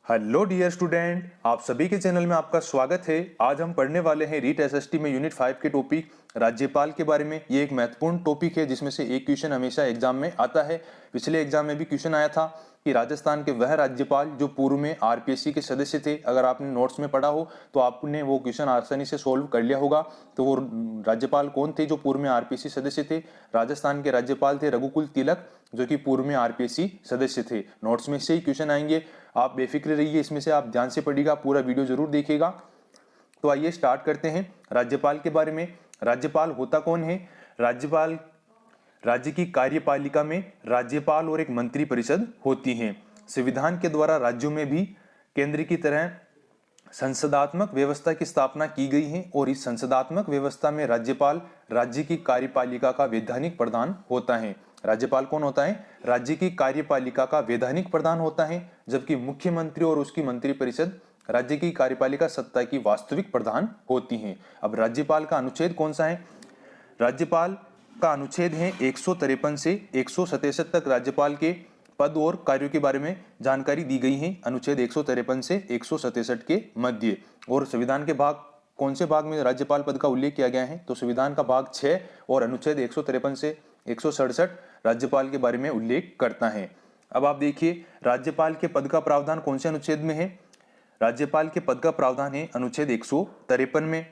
Hello dear student, आप सभी के चैनल में आपका स्वागत है। आज हम पढ़ने वाले हैं रीट एसएसटी में यूनिट 5 के टॉपिक राज्यपाल के बारे में। ये एक महत्वपूर्ण टॉपिक है जिसमें से एक क्वेश्चन हमेशा एग्जाम में आता है। पिछले एग्जाम में भी क्वेश्चन आया था कि राजस्थान के वह राज्यपाल जो पूर्व में आरपीएससी के सदस्य थे। अगर आपने नोट्स में पढ़ा हो तो आपने वो क्वेश्चन आसानी से सोल्व कर लिया होगा। तो वो राज्यपाल कौन थे जो पूर्व में आरपीएससी सदस्य थे? राजस्थान के राज्यपाल थे रघुकुल तिलक, जो कि पूर्व में आरपीएससी सदस्य थे। नोट्स में से ही क्वेश्चन आएंगे, आप बेफिक्र रहिए, इसमें से आप ध्यान से पढ़िएगा, पूरा वीडियो जरूर देखिएगा। तो आइए स्टार्ट करते हैं राज्यपाल के बारे में। राज्यपाल होता कौन है? राज्यपाल राज्य की कार्यपालिका में राज्यपाल और एक मंत्री परिषद होती है। संविधान के द्वारा राज्यों में भी केंद्र की तरह संसदात्मक व्यवस्था की स्थापना की गई है और इस संसदात्मक व्यवस्था में राज्यपाल राज्य की कार्यपालिका का वैधानिक प्रधान होता है। राज्यपाल कौन होता है? राज्य की कार्यपालिका का वैधानिक प्रधान होता है, जबकि मुख्यमंत्री और उसकी मंत्रिपरिषद राज्य की कार्यपालिका सत्ता की वास्तविक प्रधान होती हैं। अब राज्यपाल का अनुच्छेद कौन सा है? राज्यपाल का अनुच्छेद है 153 से 167 तक राज्यपाल के पद और कार्यों के बारे में जानकारी दी गई है। अनुच्छेद 153 से 167 के मध्य। और संविधान के भाग कौन से भाग में राज्यपाल पद का उल्लेख किया गया है? तो संविधान का भाग 6 और अनुच्छेद 153 से 167 राज्यपाल के बारे में उल्लेख करता है। अब आप देखिए राज्यपाल के पद का प्रावधान कौन से अनुच्छेद में है? राज्यपाल के पद का प्रावधान है अनुच्छेद 153 में।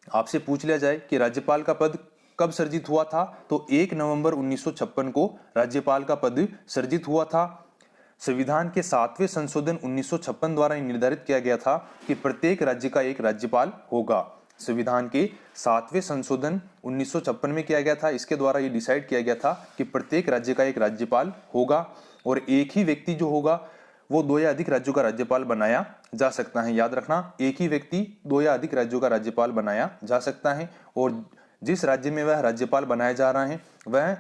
आपसे पूछ लिया जाए कि राज्यपाल का पद कब सर्जित हुआ था, तो 1 नवंबर 1956 को राज्यपाल का पद सर्जित हुआ था। संविधान के 7वें संशोधन 1956 द्वारा निर्धारित किया गया था कि प्रत्येक राज्य का एक राज्यपाल होगा। संविधान के 7वें संशोधन 1956 में किया गया था। इसके द्वारा ये डिसाइड किया गया था कि प्रत्येक राज्य का एक राज्यपाल होगा और एक ही व्यक्ति जो होगा वो 2 या अधिक राज्यों का राज्यपाल बनाया जा सकता है। याद रखना, एक ही व्यक्ति 2 या अधिक राज्यों का राज्यपाल बनाया जा सकता है और जिस राज्य में वह राज्यपाल बनाया जा रहा है वह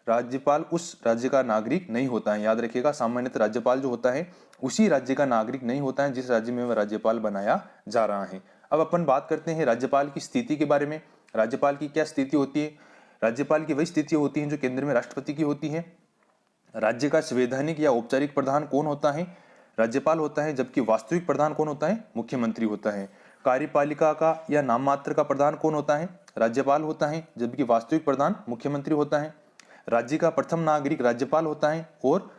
राज्यपाल उस राज्य का नागरिक नहीं होता है। याद रखिएगा, सामान्यतः राज्यपाल जो होता है उसी राज्य का नागरिक नहीं होता है जिस राज्य में वह राज्यपाल बनाया जा रहा है। अब अपन बात करते हैं राज्यपाल की स्थिति के बारे में। राज्यपाल की क्या स्थिति होती है? राज्यपाल की वही स्थिति होती है जो केंद्र में राष्ट्रपति की होती है। राज्य का संवैधानिक या औपचारिक प्रधान कौन होता है? राज्यपाल होता है, जबकि वास्तविक प्रधान कौन होता है? मुख्यमंत्री होता है। कार्यपालिका का या नाम मात्र का प्रधान कौन होता है? राज्यपाल होता है, जबकि वास्तविक प्रधान मुख्यमंत्री होता है। राज्य का प्रथम नागरिक राज्यपाल होता है और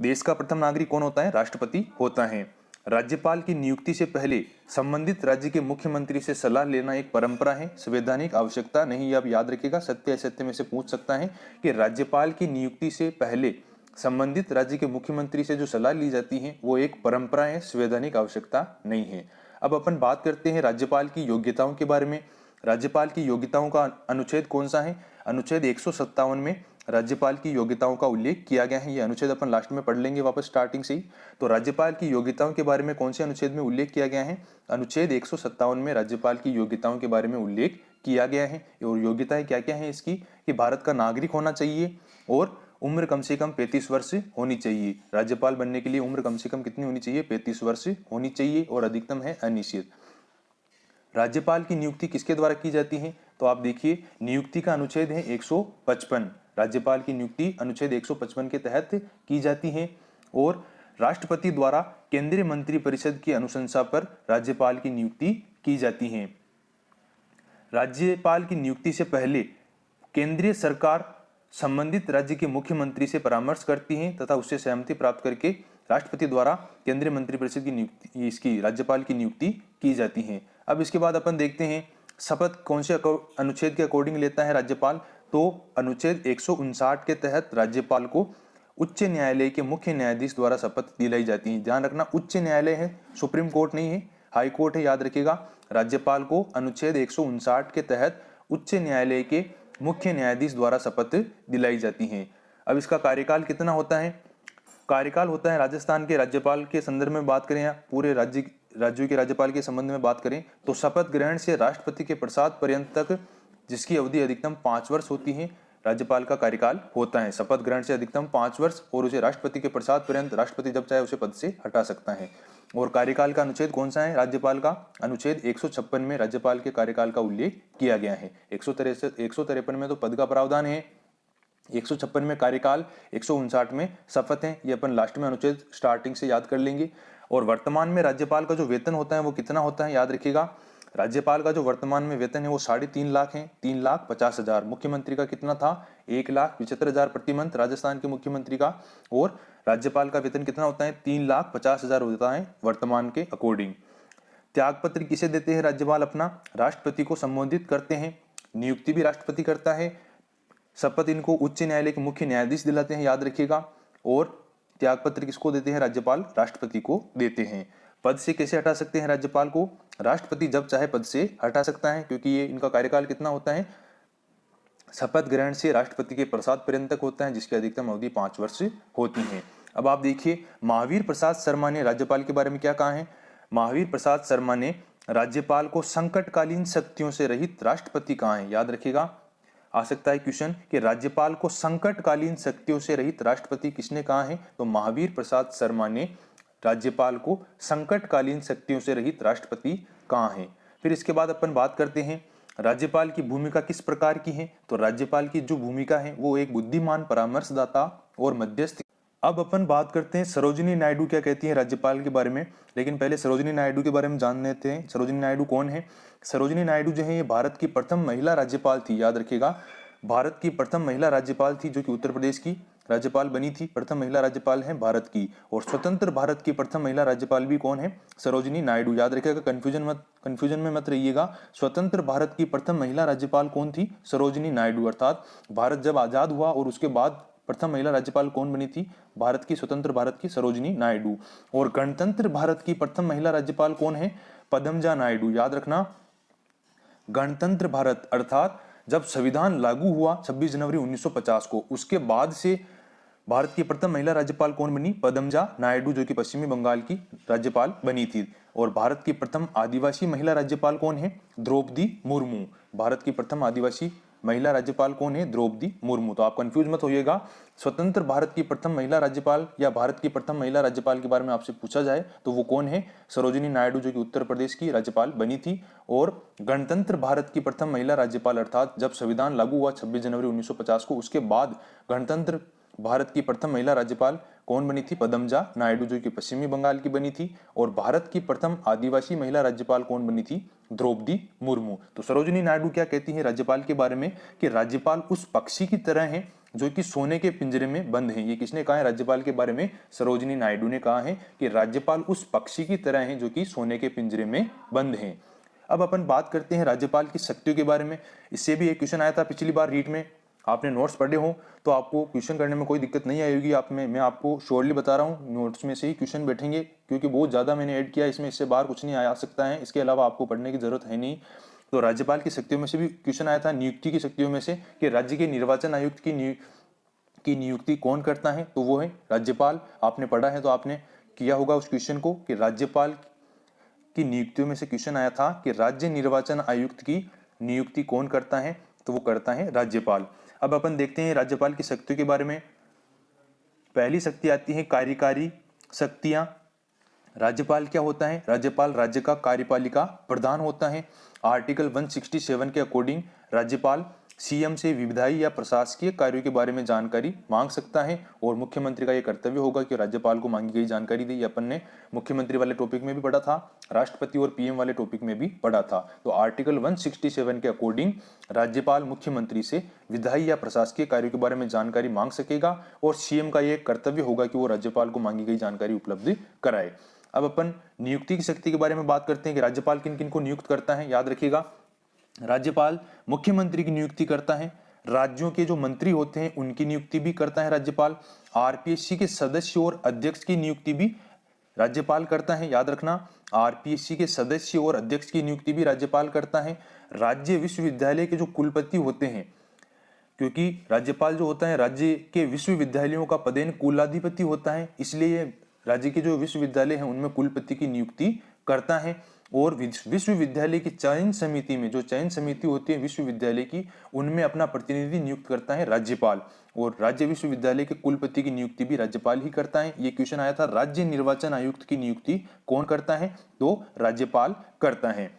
देश का प्रथम नागरिक कौन होता है? राष्ट्रपति होता है। राज्यपाल की नियुक्ति से पहले संबंधित राज्य के मुख्यमंत्री से सलाह लेना एक परंपरा है, संवैधानिक आवश्यकता नहीं। आप याद रखिएगा, सत्य असत्य में से पूछ सकता है कि राज्यपाल की नियुक्ति से पहले संबंधित राज्य के मुख्यमंत्री से जो सलाह ली जाती है वो एक परंपरा है, संवैधानिक आवश्यकता नहीं है। अब अपन बात करते हैं राज्यपाल की योग्यताओं के बारे में। राज्यपाल की योग्यताओं का अनुच्छेद कौन सा है? अनुच्छेद 157 में राज्यपाल की योग्यताओं का उल्लेख किया गया है। ये अनुच्छेद अपन लास्ट में पढ़ लेंगे वापस स्टार्टिंग से ही। तो राज्यपाल की योग्यताओं के बारे में कौन से अनुच्छेद में उल्लेख किया गया है? अनुच्छेद 157 में राज्यपाल की योग्यताओं के बारे में उल्लेख किया गया है। और योग्यताएं क्या क्या है इसकी? कि भारत का नागरिक होना चाहिए और उम्र कम से कम 35 वर्ष होनी चाहिए। राज्यपाल बनने के लिए उम्र कम से कम कितनी होनी चाहिए? 35 वर्ष होनी चाहिए और अधिकतम है अनिश्चित। राज्यपाल की नियुक्ति किसके द्वारा की जाती है? तो आप देखिए, नियुक्ति का अनुच्छेद है 155। राज्यपाल की नियुक्ति अनुच्छेद 155 के तहत की जाती है और राष्ट्रपति द्वारा केंद्रीय मंत्रिपरिषद की अनुशंसा पर राज्यपाल की नियुक्ति की जाती है। राज्यपाल की नियुक्ति से पहले केंद्रीय सरकार संबंधित राज्य के मुख्यमंत्री से परामर्श करती है तथा उससे सहमति प्राप्त करके राष्ट्रपति द्वारा केंद्रीय मंत्रिपरिषद की नियुक्ति, इसकी राज्यपाल की नियुक्ति की जाती है। अब इसके बाद अपन देखते हैं शपथ कौन से अनुच्छेद के अकॉर्डिंग लेता है राज्यपाल। तो अनुच्छेद 159 के तहत राज्यपाल को उच्च न्यायालय के मुख्य न्यायाधीश द्वारा शपथ दिलाई जाती है। ध्यान रखना, उच्च न्यायालय है, सुप्रीम कोर्ट नहीं है, हाई कोर्ट है, याद रखिएगा। राज्यपाल को अनुच्छेद 159 के तहत उच्च न्यायालय के मुख्य न्यायाधीश द्वारा शपथ दिलाई जाती है। अब इसका कार्यकाल कितना होता है? कार्यकाल होता है, राजस्थान के राज्यपाल के संदर्भ में बात करें या पूरे राज्यों के राज्यपाल के संबंध में बात करें तो शपथ ग्रहण से राष्ट्रपति के प्रसाद पर्यंत तक, जिसकी अवधि अधिकतम 5 वर्ष होती है, राज्यपाल का कार्यकाल होता है। शपथ ग्रहण से अधिकतम 5 वर्ष और उसे राष्ट्रपति के प्रसाद पर्यंत राष्ट्रपति जब चाहे उसे पद से हटा सकता है। और कार्यकाल का अनुच्छेद कौन सा है राज्यपाल का? अनुच्छेद 156 में राज्यपाल के कार्यकाल का उल्लेख किया गया है। 153 में तो पद का प्रावधान है, 156 में कार्यकाल, 159 में शपथ है। ये अपन लास्ट में अनुच्छेद स्टार्टिंग से याद कर लेंगे। और वर्तमान में राज्यपाल का जो वेतन होता है वो कितना होता है, याद रखिएगा। राज्यपाल का जो वर्तमान में वेतन है वो 3.5 लाख है, 3,50,000। मुख्यमंत्री का कितना था, 1,75,000 प्रति मंथ राजस्थान के मुख्यमंत्री का। और राज्यपाल का वेतन कितना होता है, 3,50,000 होता है वर्तमान के अकॉर्डिंग। त्यागपत्र किसे देते हैं राज्यपाल अपना, राष्ट्रपति को संबोधित करते हैं। नियुक्ति भी राष्ट्रपति करता है। शपथ इनको उच्च न्यायालय के मुख्य न्यायाधीश दिलाते हैं, याद रखिएगा। और त्यागपत्र किसको देते हैं, राज्यपाल राष्ट्रपति को देते हैं। पद से कैसे हटा सकते हैं राज्यपाल को, राष्ट्रपति जब चाहे पद से हटा सकता है, क्योंकि ये इनका कार्यकाल कितना होता है, शपथ ग्रहण से राष्ट्रपति के प्रसाद पर्यंत तक होता है, जिसकी अधिकतम अवधि 5 वर्ष होती है। अब आप देखिए, महावीर प्रसाद शर्मा ने राज्यपाल के बारे में क्या कहा है। महावीर प्रसाद शर्मा ने राज्यपाल को संकटकालीन शक्तियों से रहित राष्ट्रपति कहा है, याद रखिएगा। आ सकता है क्वेश्चन कि राज्यपाल को संकटकालीन शक्तियों से रहित राष्ट्रपति किसने कहा है, तो महावीर प्रसाद शर्मा ने राज्यपाल को संकटकालीन शक्तियों से रहित राष्ट्रपति कहा है। फिर इसके बाद अपन बात करते हैं राज्यपाल की भूमिका किस प्रकार की है, तो राज्यपाल की जो भूमिका है वो एक बुद्धिमान परामर्शदाता और मध्यस्थ। अब अपन बात करते हैं सरोजिनी नायडू क्या कहती है राज्यपाल के बारे में, लेकिन पहले सरोजिनी नायडू के बारे में जान लेते हैं। सरोजिनी नायडू कौन है। सरोजिनी नायडू जो है ये भारत की प्रथम महिला राज्यपाल थी, याद रखिएगा। भारत की प्रथम महिला राज्यपाल थी, जो कि उत्तर प्रदेश की राज्यपाल बनी थी। प्रथम महिला राज्यपाल है भारत की। और स्वतंत्र भारत की प्रथम महिला राज्यपाल भी कौन है, सरोजिनी नायडू, याद रखिएगा। कंफ्यूजन में मत रहिएगा। स्वतंत्र भारत की प्रथम महिला राज्यपाल कौन थी, सरोजिनी नायडू। अर्थात भारत जब आजाद हुआ और उसके बाद प्रथम महिला राज्यपाल कौन बनी थी, भारत की, स्वतंत्र भारत की सरोजिनी नायडू। और गणतंत्र भारत की प्रथम महिला राज्यपाल कौन है, पद्मजा नायडू, याद रखना। गणतंत्र भारत अर्थात जब संविधान लागू हुआ 26 जनवरी 1950 को, उसके बाद से भारत की प्रथम महिला राज्यपाल कौन बनी, पद्मजा नायडू, जो कि पश्चिमी बंगाल की राज्यपाल बनी थी। और भारत की प्रथम आदिवासी महिला राज्यपाल कौन है, द्रौपदी मुर्मू। भारत की प्रथम आदिवासी महिला राज्यपाल कौन है, द्रौपदी मुर्मू। तो आप कंफ्यूज मत होइएगा। स्वतंत्र भारत की प्रथम महिला राज्यपाल या भारत की प्रथम महिला राज्यपाल के बारे में आपसे पूछा जाए तो वो कौन है, सरोजिनी नायडू, जो कि उत्तर प्रदेश की राज्यपाल बनी थी। और गणतंत्र भारत की प्रथम महिला राज्यपाल अर्थात जब संविधान लागू हुआ 26 जनवरी 1950 को, उसके बाद गणतंत्र भारत की प्रथम महिला राज्यपाल कौन बनी थी, पद्मजा नायडू, जो कि पश्चिमी बंगाल की बनी थी। और भारत की प्रथम आदिवासी महिला राज्यपाल कौन बनी थी, द्रौपदी मुर्मू। तो सरोजिनी नायडू क्या कहती है राज्यपाल के बारे में कि राज्यपाल उस पक्षी की तरह है जो कि सोने के पिंजरे में बंद है। ये किसने कहा है राज्यपाल के बारे में, सरोजिनी नायडू ने कहा है कि राज्यपाल उस पक्षी की तरह है जो कि सोने के पिंजरे में बंद है। अब अपन बात करते हैं राज्यपाल की शक्तियों के बारे में। इससे भी एक क्वेश्चन आया था पिछली बार रीट में, आपने नोट्स पढ़े हो तो आपको क्वेश्चन करने में कोई दिक्कत नहीं आएगी। मैं आपको श्योरली बता रहा हूँ, नोट्स में से ही क्वेश्चन बैठेंगे, क्योंकि बहुत ज़्यादा मैंने ऐड किया इसमें, इससे बाहर कुछ नहीं आ सकता है। इसके अलावा आपको पढ़ने की जरूरत है नहीं। तो राज्यपाल की शक्तियों में से भी क्वेश्चन आया था, नियुक्ति की शक्तियों में से, कि राज्य के निर्वाचन आयुक्त की नियुक्ति कौन करता है, तो वो है राज्यपाल। आपने पढ़ा है तो आपने किया होगा उस क्वेश्चन को कि राज्यपाल की नियुक्तियों में से क्वेश्चन आया था कि राज्य निर्वाचन आयुक्त की नियुक्ति कौन करता है, तो वो करता है राज्यपाल। अब अपन देखते हैं राज्यपाल की शक्तियों के बारे में। पहली शक्ति आती है कार्यकारी शक्तियां। राज्यपाल क्या होता है, राज्यपाल राज्य का कार्यपालिका प्रधान होता है। आर्टिकल 167 के अकॉर्डिंग राज्यपाल सीएम से विधायी या प्रशासकीय कार्यों के बारे में जानकारी मांग सकता है। और मुख्यमंत्री का यह कर्तव्य होगा कि राज्यपाल को मांगी गई जानकारी दे। अपन ने मुख्यमंत्री वाले टॉपिक में भी पढ़ा था, राष्ट्रपति और पीएम वाले टॉपिक में भी पढ़ा था। तो आर्टिकल 167 के अकॉर्डिंग राज्यपाल मुख्यमंत्री से विधायी या प्रशासकीय कार्यों के बारे में जानकारी मांग सकेगा। और सीएम का यह कर्तव्य होगा कि वो राज्यपाल को मांगी गई जानकारी उपलब्ध कराए। अब अपन नियुक्ति की शक्ति के बारे में बात करते हैं कि राज्यपाल किन किन को नियुक्त करता है। याद रखिएगा, राज्यपाल मुख्यमंत्री की नियुक्ति करता है। राज्यों के जो मंत्री होते हैं उनकी नियुक्ति भी करता है राज्यपाल। आरपीएससी के सदस्य और अध्यक्ष की नियुक्ति भी राज्यपाल करता है, याद रखना। आरपीएससी के सदस्य और अध्यक्ष की नियुक्ति भी राज्यपाल करता है। राज्य विश्वविद्यालय के जो कुलपति होते हैं, क्योंकि राज्यपाल जो होता है राज्य के विश्वविद्यालयों का पदेन कुलाधिपति होता है, इसलिए राज्य के जो विश्वविद्यालय हैं उनमें कुलपति की नियुक्ति करता है। और विश्वविद्यालय की चयन समिति में, जो चयन समिति होती है विश्वविद्यालय की, उनमें अपना प्रतिनिधि नियुक्त करता है राज्यपाल। और राज्य विश्वविद्यालय के कुलपति की नियुक्ति भी राज्यपाल ही करता है। ये क्वेश्चन आया था, राज्य निर्वाचन आयुक्त की नियुक्ति कौन करता है, तो राज्यपाल करता है।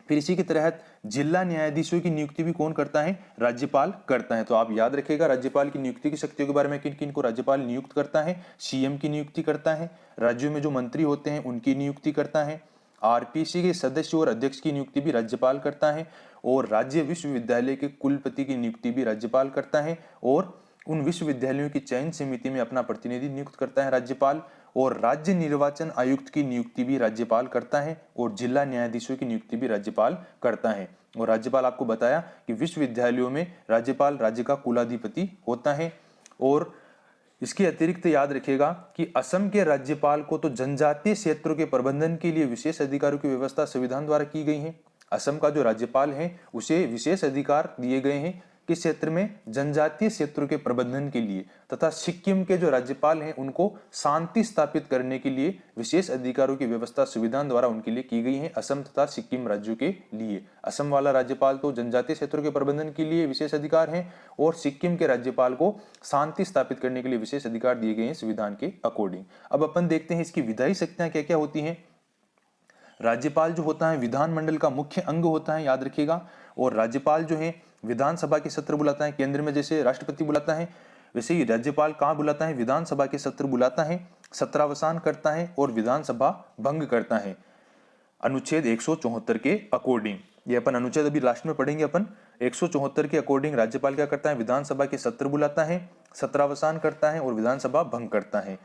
फिर इसी के तहत जिला न्यायाधीशों की नियुक्ति भी कौन करता है? राज्यपाल करता है। तो आप याद रखिएगा राज्यपाल की नियुक्ति की शक्तियों के बारे में, किन किन को राज्यपाल नियुक्त करता है? सीएम की नियुक्ति करता है, राज्यों में जो मंत्री होते हैं उनकी नियुक्ति करता है, आरपीसी के सदस्य और अध्यक्ष की नियुक्ति भी राज्यपाल करता है, और राज्य विश्वविद्यालय के कुलपति की नियुक्ति भी राज्यपाल करता है, और उन विश्वविद्यालयों की चयन समिति में अपना प्रतिनिधि नियुक्त करता है राज्यपाल, और राज्य निर्वाचन आयुक्त की नियुक्ति भी राज्यपाल करता है, और जिला न्यायाधीशों की नियुक्ति भी राज्यपाल करता है। और राज्यपाल आपको बताया कि विश्वविद्यालयों में राज्यपाल राज्य का कुलाधिपति होता है। और इसके अतिरिक्त याद रखिएगा कि असम के राज्यपाल को तो जनजातीय क्षेत्रों के प्रबंधन के लिए विशेष अधिकारों की व्यवस्था संविधान द्वारा की गई है। असम का जो राज्यपाल है उसे विशेष अधिकार दिए गए हैं किस क्षेत्र में? जनजातीय क्षेत्रों के प्रबंधन के लिए। तथा सिक्किम के जो राज्यपाल हैं उनको शांति स्थापित करने के लिए विशेष अधिकारों की व्यवस्था संविधान द्वारा उनके लिए की गई है, असम तथा सिक्किम राज्यों के लिए। असम वाला राज्यपाल तो जनजातीय क्षेत्रों के प्रबंधन के लिए विशेष अधिकार है, और सिक्किम के राज्यपाल को शांति स्थापित करने के लिए विशेष अधिकार दिए गए हैं संविधान के अकॉर्डिंग। अब अपन देखते हैं इसकी विधायी शक्तियां क्या क्या होती हैं। राज्यपाल जो होता है विधानमंडल का मुख्य अंग होता है, याद रखिएगा। और राज्यपाल जो है विधानसभा के सत्र बुलाता है, केंद्र में जैसे राष्ट्रपति बुलाता है वैसे ही राज्यपाल कहाँ बुलाता है? विधानसभा के सत्र बुलाता है, सत्रावसान करता है और विधानसभा भंग करता है अनुच्छेद 174 के अकॉर्डिंग। ये अपन अनुच्छेद अभी लास्ट में पढ़ेंगे। अपन 174 के अकॉर्डिंग राज्यपाल क्या करता है? विधानसभा के सत्र बुलाता है, सत्रावसान करता है और विधानसभा भंग करता है।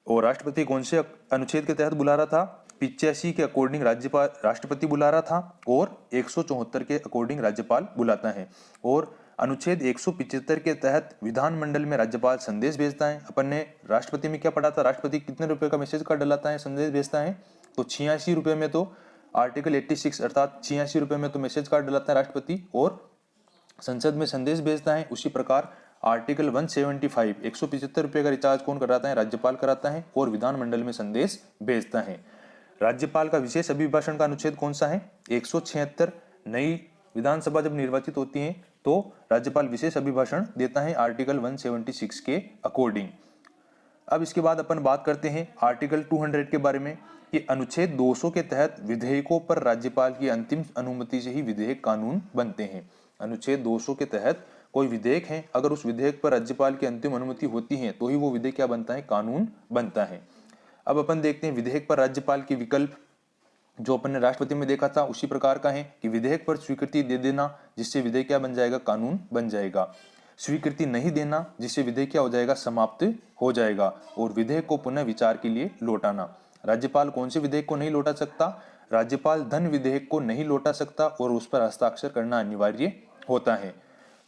और राष्ट्रपति कौन से अनुच्छेद के तहत बुला रहा था? 85 के अकॉर्डिंग राज्यपाल राष्ट्रपति बुला रहा था, और 174 के अकॉर्डिंग राज्यपाल बुलाता है। और अनुच्छेद 175 के तहत विधानमंडल में राज्यपाल संदेश भेजता है। अपन ने राष्ट्रपति में क्या पढ़ा था? राष्ट्रपति कितने रुपए का मैसेज कार्ड डलाता है, संदेश भेजता है? तो 86 रुपए में तो आर्टिकल 86 अर्थात 86 रुपए में तो मैसेज कार्ड डलाता है राष्ट्रपति, और संसद में संदेश भेजता है। उसी प्रकार आर्टिकल 175 175 रुपए का रिचार्ज कौन कराता है? राज्यपाल कराता है, और विधानमंडल में संदेश भेजता है। राज्यपाल का विशेष अभिभाषण का अनुच्छेद कौन सा है? 176। नई विधानसभा जब निर्वाचित होती है तो राज्यपाल विशेष अभिभाषण देता है आर्टिकल 176 के अकॉर्डिंग। अब इसके बाद अपन बात करते हैं आर्टिकल 200 के बारे में कि अनुच्छेद 200 के तहत विधेयकों पर राज्यपाल की अंतिम अनुमति से ही विधेयक कानून बनते हैं। अनुच्छेद 200 के तहत कोई विधेयक है, अगर उस विधेयक पर राज्यपाल की अंतिम अनुमति होती है तो ही वो विधेयक क्या बनता है? कानून बनता है। अब अपन देखते हैं विधेयक पर राज्यपाल के विकल्प। जो अपन ने राष्ट्रपति में देखा था उसी प्रकार का है कि विधेयक पर स्वीकृति दे देना, जिससे विधेयक क्या बन जाएगा? कानून बन जाएगा। स्वीकृति नहीं देना, जिससे विधेयक क्या हो जाएगा? समाप्त हो जाएगा। और विधेयक को पुनः विचार के लिए लौटाना। राज्यपाल कौन से विधेयक को नहीं लौटा सकता? राज्यपाल धन विधेयक को नहीं लौटा सकता और उस पर हस्ताक्षर करना अनिवार्य होता है।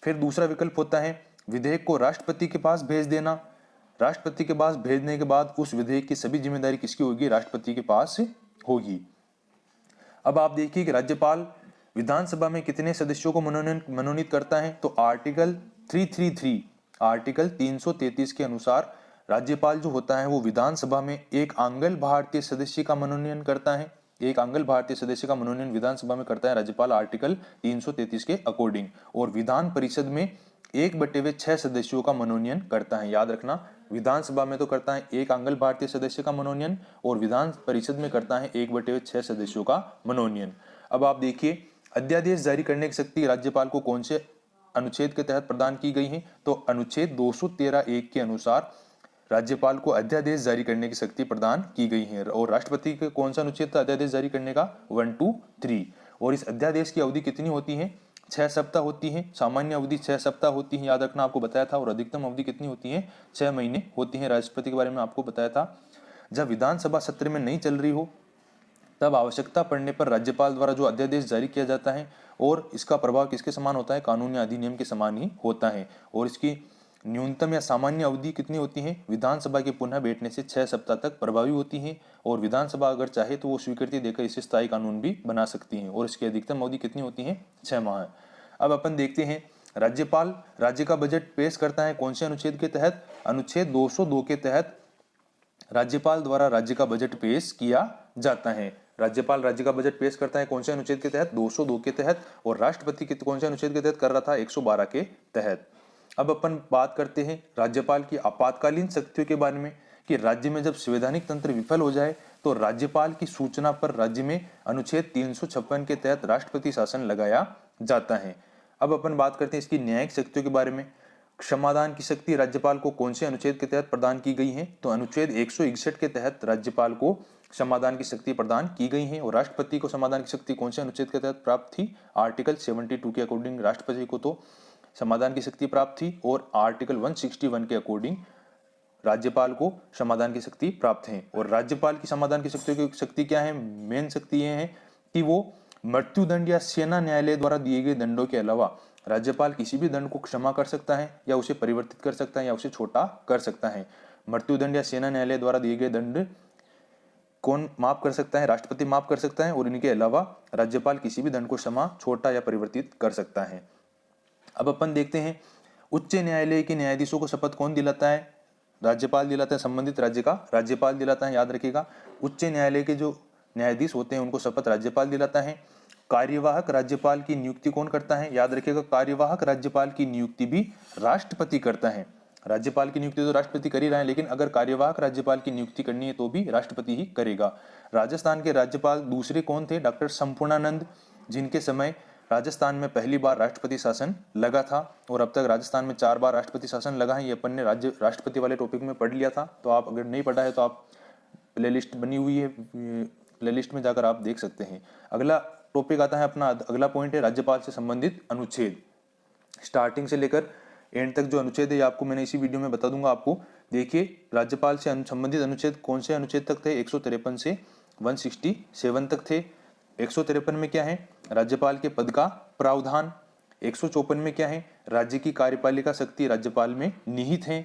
फिर दूसरा विकल्प होता है विधेयक को राष्ट्रपति के पास भेज देना। राष्ट्रपति के पास भेजने के बाद उस विधेयक की सभी जिम्मेदारी किसकी होगी? राष्ट्रपति के पास होगी। अब आप देखिए कि राज्यपाल विधानसभा में कितने सदस्यों को मनोनीत करता है? तो आर्टिकल 333 के अनुसार राज्यपाल जो होता है वो विधानसभा में एक आंग्ल भारतीय सदस्य का मनोनयन करता है। एक आंग्ल भारतीय सदस्य का मनोनयन विधानसभा में करता है राज्यपाल आर्टिकल 333 के अकॉर्डिंग। और विधान परिषद में 1/6 सदस्यों का मनोनयन करता है। याद रखना, विधानसभा में तो करता है एक आंग्ल भारतीय सदस्य का मनोनयन, और विधान परिषद में करता है 1/6 सदस्यों का मनोनयन। अब आप देखिए अध्यादेश जारी करने की शक्ति राज्यपाल को कौन से अनुच्छेद के तहत प्रदान की गई है? तो अनुच्छेद 213(1) के अनुसार राज्यपाल को अध्यादेश जारी करने की शक्ति प्रदान की गई है। और राष्ट्रपति के कौन सा अनुच्छेद था अध्यादेश जारी करने का? 1, 2, 3। और इस अध्यादेश की अवधि कितनी होती है? 6 सप्ताह होती है। सामान्य अवधि 6 सप्ताह होती है, याद रखना, आपको बताया था। और अधिकतम अवधि कितनी होती है? 6 महीने होती है। राष्ट्रपति के बारे में आपको बताया था। जब विधानसभा सत्र में नहीं चल रही हो तब आवश्यकता पड़ने पर राज्यपाल द्वारा जो अध्यादेश जारी किया जाता है, और इसका प्रभाव किसके समान होता है? कानून या अधिनियम के समान ही होता है। और इसकी न्यूनतम या सामान्य अवधि कितनी होती है? विधानसभा के पुनः बैठने से 6 सप्ताह तक प्रभावी होती है। और विधानसभा अगर चाहे तो वो स्वीकृति देकर इसे स्थायी कानून भी बना सकती है। और इसकी अधिकतम अवधि कितनी होती है? 6 माह। अब अपन देखते हैं राज्यपाल राज्य का बजट पेश करता है कौन से अनुच्छेद के तहत? अनुच्छेद 202 के तहत राज्यपाल द्वारा राज्य का बजट पेश किया जाता है। राज्यपाल राज्य का बजट पेश करता है कौन से अनुच्छेद के तहत? 202 के तहत। और राष्ट्रपति के कौन से अनुच्छेद के तहत कर रहा था? 112 के तहत। अब अपन बात करते हैं राज्यपाल की आपातकालीन शक्तियों के बारे में कि राज्य में जब संवैधानिक तंत्र विफल हो जाए तो राज्यपाल की सूचना पर राज्य में अनुच्छेद 356 के तहत राष्ट्रपति शासन लगाया जाता है। अब अपन बात करते हैं इसकी न्यायिक शक्तियों के बारे में। क्षमादान की शक्ति राज्यपाल को कौन से अनुच्छेद के तहत प्रदान की गई है? तो अनुच्छेद 161 के तहत राज्यपाल को क्षमादान की शक्ति प्रदान की गई है। और राष्ट्रपति को क्षमादान की शक्ति कौन से अनुच्छेद के तहत प्राप्त थी? आर्टिकल 72 के अकॉर्डिंग राष्ट्रपति को तो क्षमादान की शक्ति प्राप्त थी, और आर्टिकल 161 के अकॉर्डिंग राज्यपाल को क्षमादान की शक्ति प्राप्त है। और राज्यपाल की क्षमादान की शक्ति क्या है? मेन शक्ति यह है कि वो मृत्युदंड या सेना न्यायालय द्वारा दिए गए दंडों के अलावा राज्यपाल किसी भी दंड को क्षमा कर सकता है, या उसे परिवर्तित कर सकता है, या उसे छोटा कर सकता है। मृत्युदंड या सेना न्यायालय द्वारा दिए गए दंड कौन माफ कर सकता है? राष्ट्रपति माफ कर सकता है, और इनके अलावा राज्यपाल किसी भी दंड को क्षमा, छोटा या परिवर्तित कर सकता है। अब अपन देखते हैं उच्च न्यायालय के न्यायाधीशों को शपथ कौन दिलाता है? राज्यपाल दिलाता है। संबंधित राज्य का राज्यपाल दिलाता है, याद रखिएगा। उच्च न्यायालय के जो न्यायाधीश होते हैं उनको शपथ राज्यपाल दिलाता है। कार्यवाहक राज्यपाल की नियुक्ति कौन करता है? याद रखिएगा, कार्यवाहक राज्यपाल की नियुक्ति भी राष्ट्रपति करता है। राज्यपाल की नियुक्ति तो राष्ट्रपति कर ही रहा है, लेकिन अगर कार्यवाहक राज्यपाल की नियुक्ति करनी है तो भी राष्ट्रपति ही करेगा। राजस्थान के राज्यपाल दूसरे कौन थे? डॉक्टर संपूर्णानंद, जिनके समय राजस्थान में पहली बार राष्ट्रपति शासन लगा था, और अब तक राजस्थान में 4 बार राष्ट्रपति शासन लगा है। ये अपन ने राष्ट्रपति वाले टॉपिक में पढ़ लिया था, तो आप अगर नहीं पढ़ा है तो आप प्लेलिस्ट बनी हुई है, प्लेलिस्ट में जाकर आप देख सकते हैं। अगला टॉपिक आता है अपना, अगला पॉइंट है राज्यपाल से संबंधित अनुच्छेद। स्टार्टिंग से लेकर एंड तक जो अनुच्छेद है आपको मैंने इसी वीडियो में बता दूंगा आपको। देखिए राज्यपाल से संबंधित अनुच्छेद कौन से अनुच्छेद तक थे? 153 से 167 तक थे। 153 में क्या है? राज्यपाल के पद का प्रावधान। 154 में क्या है? राज्य की कार्यपालिका शक्ति राज्यपाल में निहित है।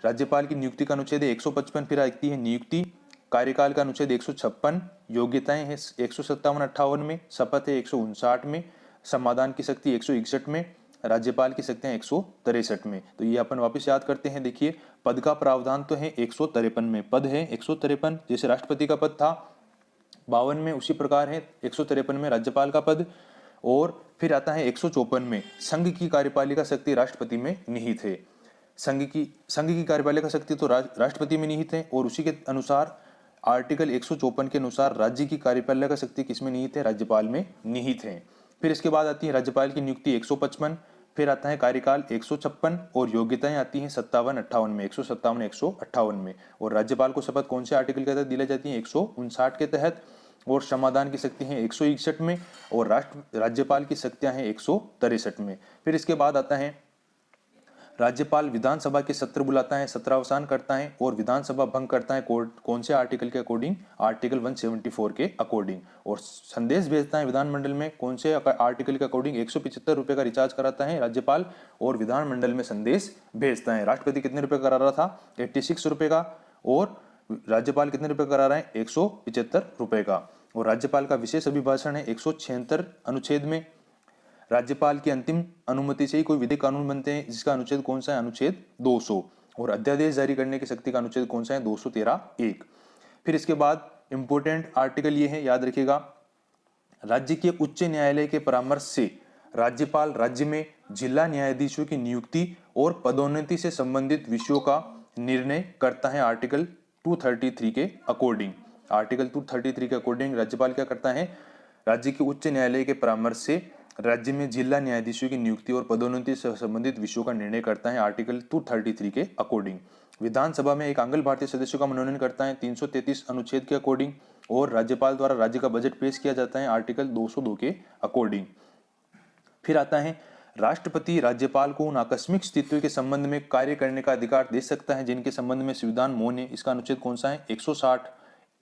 राज्यपाल की नियुक्ति का अनुच्छेद है 155, फिर आती है नियुक्ति। कार्यकाल का अनुच्छेद 156, योग्यताएं है 157-58 में, शपथ है 159 में, समाधान की शक्ति 161 में, राज्यपाल की शक्तियां 163 में। तो ये अपन वापस याद करते हैं। देखिए पद का प्रावधान तो है 153 में, पद है 153, जैसे राष्ट्रपति का पद था 52 में, उसी प्रकार है 153 में राज्यपाल का पद। और फिर आता है 154 में, संघ की कार्यपालिका शक्ति राष्ट्रपति में निहित है। संघ की कार्यपालिका शक्ति तो राष्ट्रपति में निहित है, और उसी के अनुसार आर्टिकल 154 के अनुसार राज्य की कार्यपालिका शक्ति किसमें निहित है? राज्यपाल में निहित है। फिर इसके बाद आती है राज्यपाल की नियुक्ति 155, फिर आता है कार्यकाल 156, और योग्यताएं आती हैं 57-58 में, 157-158 में। और राज्यपाल को शपथ कौन से आर्टिकल के तहत दिलाई जाती है? 159 के तहत। और समाधान की शक्ति है 161 में, और राज्यपाल की शक्तियां हैं 163 में। फिर इसके बाद आता है राज्यपाल विधानसभा के सत्र बुलाता है, सत्रावसान करता है, और विधानसभा भंग करता है कौन से आर्टिकल के अकॉर्डिंग? आर्टिकल 174 के अकॉर्डिंग। और संदेश भेजता है विधानमंडल में कौन से आर्टिकल के अकॉर्डिंग? 175 रुपए का रिचार्ज कराता है राज्यपाल, और विधानमंडल में संदेश भेजता है। राष्ट्रपति कितने रुपए करा रहा था? 86 रुपए का, और राज्यपाल कितने रुपए करा रहा है? 175 रुपए का। और राज्यपाल का विशेष अभिभाषण है 176 अनुच्छेद में। राज्यपाल की अंतिम अनुमति से ही कोई विधिक कानून बनते हैं, जिसका अनुच्छेद कौन सा है? अनुच्छेद 200। और अध्यादेश जारी करने की शक्ति का अनुच्छेद कौन सा है? 213(1). फिर इसके बाद इंपोर्टेंट आर्टिकल ये है, याद रखिएगा, राज्य के उच्च न्यायालय के परामर्श से राज्यपाल राज्य में जिला न्यायाधीशों की नियुक्ति और पदोन्नति से संबंधित विषयों का निर्णय करता है। आर्टिकल 233 के अकॉर्डिंग, आर्टिकल 233 के अकॉर्डिंग राज्यपाल क्या करता है? राज्य के उच्च न्यायालय के परामर्श से राज्य में जिला न्यायाधीशों की नियुक्ति और पदोन्नति से संबंधित विषयों का निर्णय करता है। आर्टिकल 233 के अकॉर्डिंग विधानसभा में एक आंगल भारतीय सदस्यों का मनोनयन करता है 333 अनुच्छेद के अकॉर्डिंग, और राज्यपाल द्वारा राज्य का बजट पेश किया जाता है आर्टिकल 202 के अकॉर्डिंग। फिर आता है राष्ट्रपति राज्यपाल को उन आकस्मिक स्थितियों के संबंध में कार्य करने का अधिकार दे सकता है जिनके संबंध में संविधान मौन है। इसका अनुच्छेद कौन सा है? 160।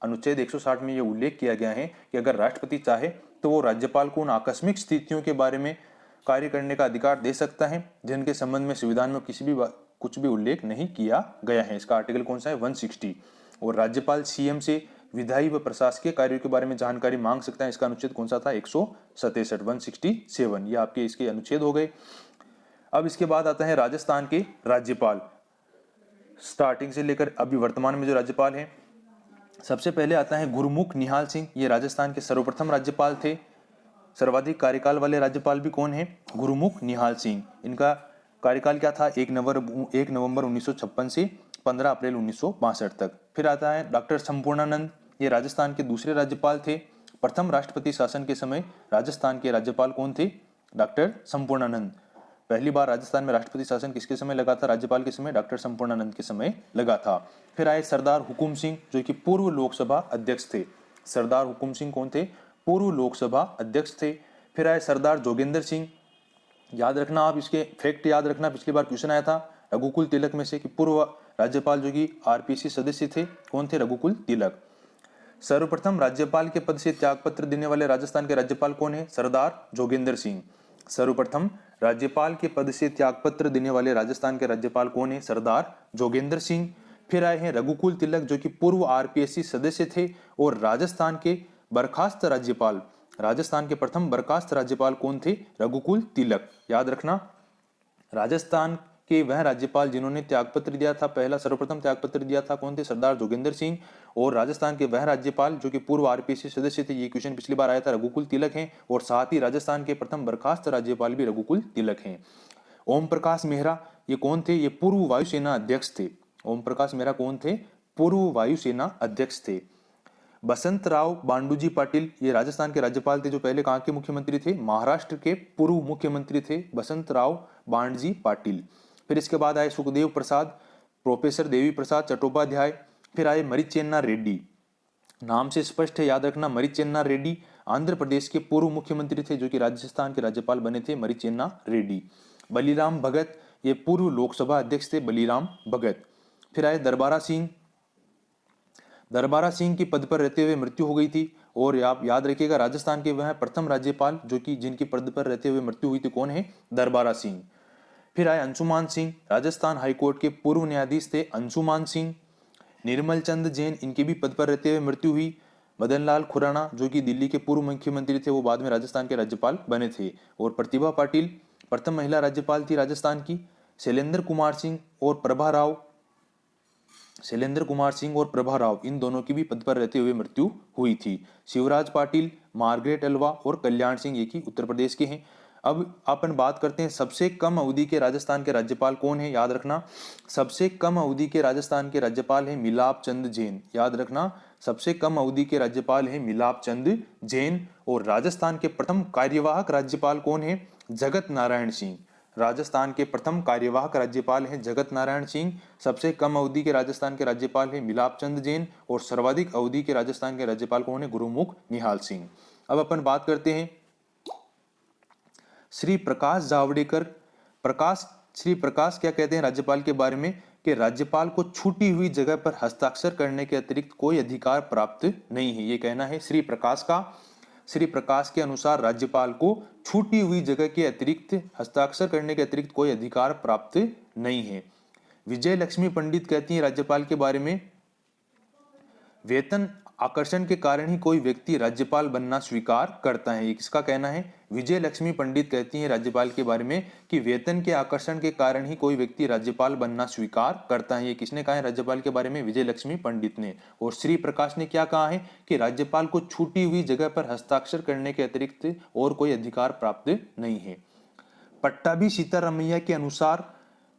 अनुच्छेद 160 में यह उल्लेख किया गया है कि अगर राष्ट्रपति चाहे तो वो राज्यपाल को उन आकस्मिक स्थितियों के बारे में कार्य करने का अधिकार दे सकता है जिनके संबंध में संविधान में कुछ भी उल्लेख नहीं किया गया है। इसका आर्टिकल कौन सा है? 160। और राज्यपाल सीएम से विधायी व प्रशासकीय कार्यों के बारे में जानकारी मांग सकता है। इसका अनुच्छेद कौन सा था? 167, 167। ये आपके इसके अनुच्छेद हो गए। अब इसके बाद आता है राजस्थान के राज्यपाल, स्टार्टिंग से लेकर अभी वर्तमान में जो राज्यपाल हैं। सबसे पहले आता है गुरमुख निहाल सिंह, ये राजस्थान के सर्वप्रथम राज्यपाल थे। सर्वाधिक कार्यकाल वाले राज्यपाल भी कौन है? गुरमुख निहाल सिंह। इनका कार्यकाल क्या था? 1 नवंबर 1956 से 15 अप्रैल 1962 तक। फिर आता है डॉक्टर संपूर्णानंद, ये राजस्थान के दूसरे राज्यपाल थे। प्रथम राष्ट्रपति शासन के समय राजस्थान के राज्यपाल कौन थे? डॉक्टर संपूर्णानंद। पहली बार राजस्थान में राष्ट्रपति शासन किसके समय लगा था? राज्यपाल के समय डॉक्टर संपूर्णानंद के समय लगा था। फिर आए सरदार हुकुम सिंह, जो कि पूर्व लोकसभा अध्यक्ष थे। सरदार हुकुम सिंह कौन थे? पूर्व लोकसभा अध्यक्ष थे। फिर आए सरदार जोगेंद्र सिंह। याद रखना, आप इसके फैक्ट याद रखना, पिछली बार क्वेश्चन आया था रघुकुल तिलक में से कि पूर्व राज्यपाल जो कि आरपीसी सदस्य थे, कौन थे? रघुकुल तिलक। सर्वप्रथम राज्यपाल के पद से त्यागपत्र देने वाले राजस्थान के राज्यपाल कौन है? सरदार जोगेंद्र सिंह। सर्वप्रथम राज्यपाल के पद से त्यागपत्र देने वाले राजस्थान के राज्यपाल कौन है? सरदार जोगेंद्र सिंह। फिर आए हैं रघुकुल तिलक, जो कि पूर्व आरपीएससी सदस्य थे और राजस्थान के बर्खास्त राज्यपाल, राजस्थान के प्रथम बर्खास्त राज्यपाल कौन थे? रघुकुल तिलक। याद रखना, राजस्थान के वह राज्यपाल जिन्होंने त्यागपत्र दिया था, पहला सर्वप्रथम त्यागपत्र दिया था, कौन थे? सरदार जोगेंद्र सिंह। और राजस्थान के वह राज्यपाल जो कि पूर्व आरपीएससी सदस्य थे, ये क्वेश्चन पिछली बार आया था, रघुकुल तिलक हैं। और साथ ही राजस्थान के प्रथम बर्खास्त राज्यपाल भी रघुकुल तिलक हैं। ओम प्रकाश मेहरा, ये कौन थे? ये पूर्व वायुसेना अध्यक्ष थे। ओम प्रकाश मेहरा कौन थे? पूर्व वायुसेना अध्यक्ष थे। बसंत राव बांडूजी पाटिल, ये राजस्थान के राज्यपाल थे, जो पहले कहाँ के मुख्यमंत्री थे? महाराष्ट्र के पूर्व मुख्यमंत्री थे बसंत राव बांडजी पाटिल। फिर इसके बाद आए सुखदेव प्रसाद, प्रोफेसर देवी प्रसाद चट्टोपाध्याय। फिर आए मरिचेन्ना रेड्डी, नाम से स्पष्ट है, याद रखना, मरिचेन्ना रेड्डी आंध्र प्रदेश के पूर्व मुख्यमंत्री थे, जो कि राजस्थान के राज्यपाल बने थे, मरिचेन्ना रेड्डी। बलीराम भगत, ये पूर्व लोकसभा अध्यक्ष थे, बलीराम भगत। फिर आए दरबारा सिंह। दरबारा सिंह की पद पर रहते हुए मृत्यु हो गई थी। और आप याद रखिएगा, राजस्थान के वह प्रथम राज्यपाल जो कि जिनकी पद पर रहते हुए मृत्यु हुई थी, कौन है? दरबारा सिंह। फिर आए अंशुमान सिंह, राजस्थान हाईकोर्ट के पूर्व न्यायाधीश थे अंशुमान सिंह। निर्मल चंद जैन, इनके भी पद पर रहते हुए मृत्यु हुई। मदन लाल खुराना, जो कि दिल्ली के पूर्व मुख्यमंत्री थे, वो बाद में राजस्थान के राज्यपाल बने थे। और प्रतिभा पाटिल प्रथम महिला राज्यपाल थी राजस्थान की। शैलेंद्र कुमार सिंह और प्रभा राव, शैलेंद्र कुमार सिंह और प्रभा राव, इन दोनों की भी पद पर रहते हुए मृत्यु हुई थी। शिवराज पाटिल, मार्गरेट अल्वा और कल्याण सिंह, ये की उत्तर प्रदेश के हैं। अब अपन बात करते हैं सबसे कम अवधि के राजस्थान के राज्यपाल कौन है? याद रखना, सबसे कम अवधि के राजस्थान के राज्यपाल है मिलाप चंद जैन। याद रखना, सबसे कम अवधि के राज्यपाल है मिलाप चंद जैन। और राजस्थान के प्रथम कार्यवाहक राज्यपाल कौन है? जगत नारायण सिंह। राजस्थान के प्रथम कार्यवाहक राज्यपाल हैं जगत नारायण सिंह। सबसे कम अवधि के राजस्थान के राज्यपाल हैं मिलाप चंद जैन। और सर्वाधिक अवधि के राजस्थान के राज्यपाल कौन है? गुरुमुख निहाल सिंह। अब अपन बात करते हैं श्री प्रकाश जावड़ेकर। श्री प्रकाश क्या कहते हैं राज्यपाल के बारे में? कि राज्यपाल को छूटी हुई जगह पर हस्ताक्षर करने के अतिरिक्त कोई अधिकार प्राप्त नहीं है, ये कहना है श्री प्रकाश का। श्री प्रकाश के अनुसार राज्यपाल को छूटी हुई जगह के अतिरिक्त हस्ताक्षर करने के अतिरिक्त कोई अधिकार प्राप्त नहीं है। विजय लक्ष्मी पंडित कहती हैं राज्यपाल के बारे में, वेतन आकर्षण के कारण ही कोई व्यक्ति राज्यपाल बनना स्वीकार करता है, ये किसका कहना है? विजय लक्ष्मी पंडित कहती हैं राज्यपाल के बारे में कि वेतन के आकर्षण के कारण ही कोई व्यक्ति राज्यपाल बनना स्वीकार करता है। ये किसने कहा है राज्यपाल के बारे में? विजय लक्ष्मी पंडित ने। और श्री प्रकाश ने क्या कहा है? कि राज्यपाल को छूटी हुई जगह पर हस्ताक्षर करने के अतिरिक्त और कोई अधिकार प्राप्त नहीं है। पट्टाभी सीतारमैया के अनुसार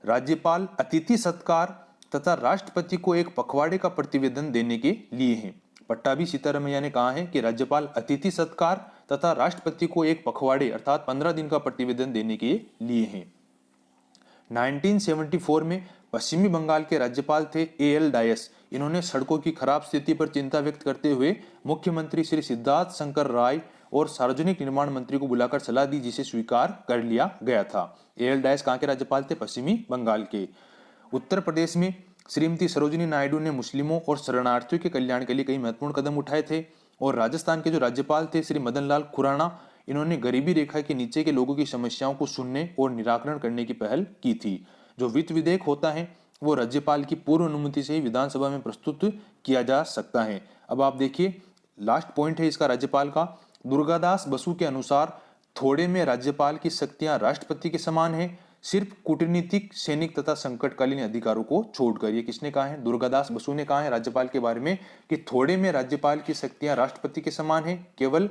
राज्यपाल अतिथि सत्कार तथा राष्ट्रपति को एक पखवाड़े का प्रतिवेदन देने के लिए है। पट्टाभी सीतारमैया ने कहा है कि राज्यपाल अतिथि सत्कार तथा राष्ट्रपति को एक पखवाड़े अर्थात 15 दिन का प्रतिवेदन देने के लिए हैं। 1974 में पश्चिमी बंगाल के राज्यपाल थे एएल डायस। इन्होंने सड़कों की खराब स्थिति पर चिंता व्यक्त करते हुए मुख्यमंत्री श्री सिद्धार्थ शंकर राय और सार्वजनिक निर्माण मंत्री को बुलाकर सलाह दी, जिसे स्वीकार कर लिया गया था। एएल डायस कहाँ के राज्यपाल थे? पश्चिमी बंगाल के। उत्तर प्रदेश में श्रीमती सरोजिनी नायडू ने मुस्लिमों और शरणार्थियों के कल्याण के लिए कई महत्वपूर्ण कदम उठाए थे। और राजस्थान के जो राज्यपाल थे श्री मदन लाल खुराना, इन्होंने गरीबी रेखा के नीचे के लोगों की समस्याओं को सुनने और निराकरण करने की पहल की थी। जो वित्त विधेयक होता है वो राज्यपाल की पूर्व अनुमति से ही विधानसभा में प्रस्तुत किया जा सकता है। अब आप देखिए, लास्ट पॉइंट है इसका राज्यपाल का। दुर्गादास बसु के अनुसार थोड़े में राज्यपाल की शक्तियां राष्ट्रपति के समान है, सिर्फ कूटनीतिक, सैनिक तथा संकटकालीन अधिकारों को छोड़कर। ये किसने कहा है? दुर्गादास बसु ने कहा है राज्यपाल के बारे में कि थोड़े में राज्यपाल की शक्तियां राष्ट्रपति के समान है, केवल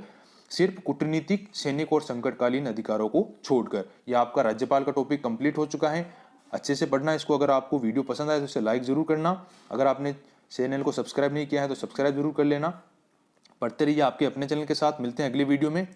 सिर्फ कूटनीतिक, सैनिक और संकटकालीन अधिकारों को छोड़कर। यह आपका राज्यपाल का टॉपिक कंप्लीट हो चुका है। अच्छे से पढ़ना इसको। अगर आपको वीडियो पसंद आए तो इसे लाइक जरूर करना। अगर आपने चैनल को सब्सक्राइब नहीं किया है तो सब्सक्राइब जरूर कर लेना। पढ़ते रहिए आपके अपने चैनल के साथ। मिलते हैं अगली वीडियो में।